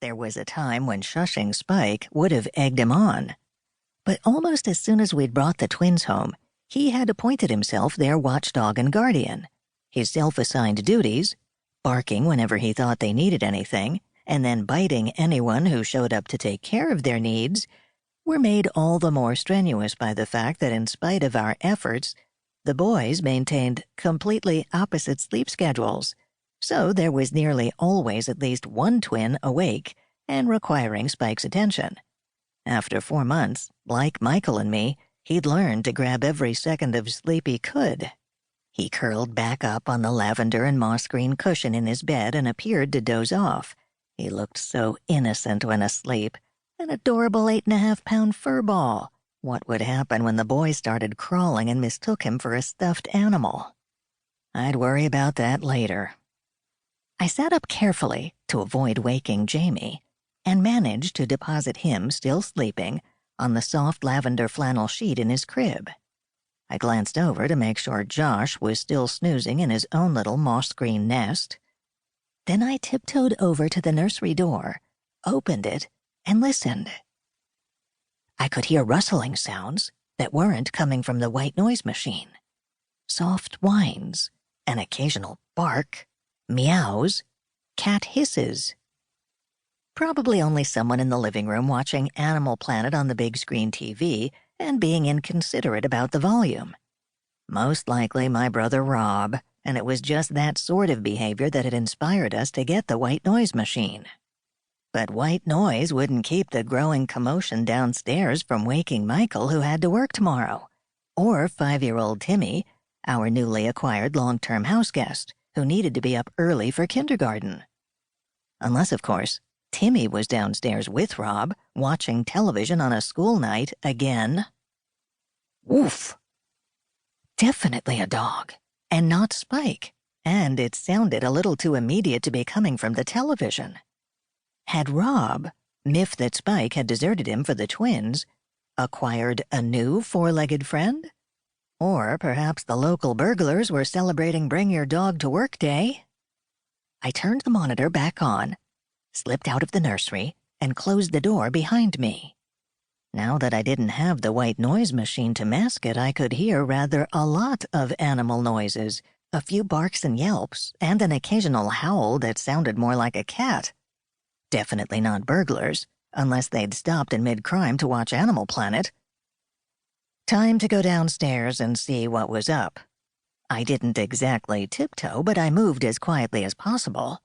There was a time when shushing Spike would have egged him on. But almost as soon as we'd brought the twins home, he had appointed himself their watchdog and guardian. His self-assigned duties, barking whenever he thought they needed anything, and then biting anyone who showed up to take care of their needs, were made all the more strenuous by the fact that in spite of our efforts, the boys maintained completely opposite sleep schedules, so there was nearly always at least one twin awake and requiring Spike's attention. After 4 months, like Michael and me, he'd learned to grab every second of sleep he could. He curled back up on the lavender and moss-green cushion in his bed and appeared to doze off. He looked so innocent when asleep, an adorable 8.5-pound fur ball. What would happen when the boys started crawling and mistook him for a stuffed animal? I'd worry about that later. I sat up carefully to avoid waking Jamie and managed to deposit him, still sleeping, on the soft lavender flannel sheet in his crib. I glanced over to make sure Josh was still snoozing in his own little moss-green nest. Then I tiptoed over to the nursery door, opened it, and listened. I could hear rustling sounds that weren't coming from the white noise machine. Soft whines, an occasional bark, meows, cat hisses. Probably only someone in the living room watching Animal Planet on the big screen TV and being inconsiderate about the volume. Most likely my brother Rob, and it was just that sort of behavior that had inspired us to get the white noise machine. But white noise wouldn't keep the growing commotion downstairs from waking Michael, who had to work tomorrow, or 5-year-old Timmy, our newly acquired long-term house guest, who needed to be up early for kindergarten. Unless, of course, Timmy was downstairs with Rob, watching television on a school night again. Woof! Definitely a dog, and not Spike, and it sounded a little too immediate to be coming from the television. Had Rob, miffed that Spike had deserted him for the twins, acquired a new 4-legged friend? Or perhaps the local burglars were celebrating Bring Your Dog to Work Day? I turned the monitor back on, slipped out of the nursery, and closed the door behind me. Now that I didn't have the white noise machine to mask it, I could hear rather a lot of animal noises, a few barks and yelps, and an occasional howl that sounded more like a cat. Definitely not burglars, unless they'd stopped in mid-crime to watch Animal Planet. Time to go downstairs and see what was up. I didn't exactly tiptoe, but I moved as quietly as possible.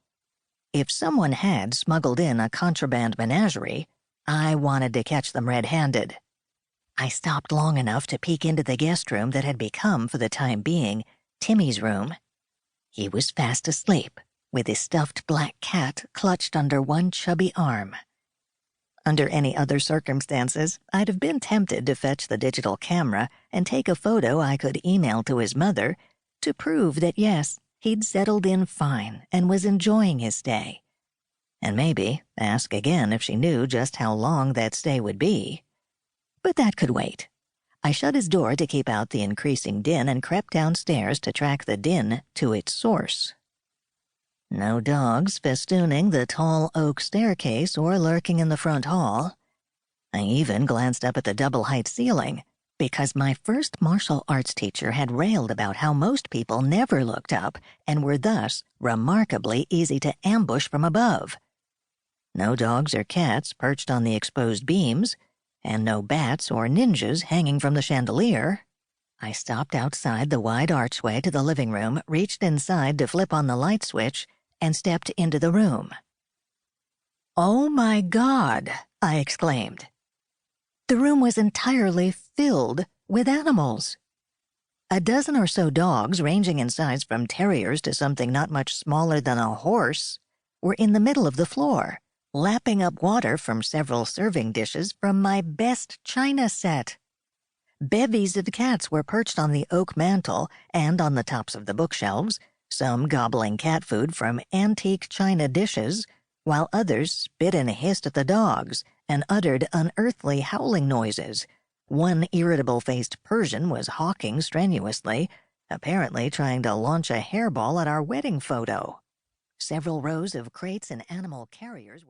If someone had smuggled in a contraband menagerie, I wanted to catch them red-handed. I stopped long enough to peek into the guest room that had become, for the time being, Timmy's room. He was fast asleep, with his stuffed black cat clutched under one chubby arm. Under any other circumstances, I'd have been tempted to fetch the digital camera and take a photo I could email to his mother to prove that, yes, he'd settled in fine and was enjoying his stay. And maybe ask again if she knew just how long that stay would be. But that could wait. I shut his door to keep out the increasing din and crept downstairs to track the din to its source. No dogs festooning the tall oak staircase or lurking in the front hall. I even glanced up at the double-height ceiling, because my first martial arts teacher had railed about how most people never looked up and were thus remarkably easy to ambush from above. No dogs or cats perched on the exposed beams, and no bats or ninjas hanging from the chandelier. I stopped outside the wide archway to the living room, reached inside to flip on the light switch, and stepped into the room. "Oh my God!" I exclaimed. The room was entirely filled with animals. A dozen or so dogs, ranging in size from terriers to something not much smaller than a horse, were in the middle of the floor, lapping up water from several serving dishes from my best china set. Bevies of cats were perched on the oak mantel and on the tops of the bookshelves, some gobbling cat food from antique china dishes, while others spit and hissed at the dogs and uttered unearthly howling noises. One irritable-faced Persian was hawking strenuously, apparently trying to launch a hairball at our wedding photo. Several rows of crates and animal carriers were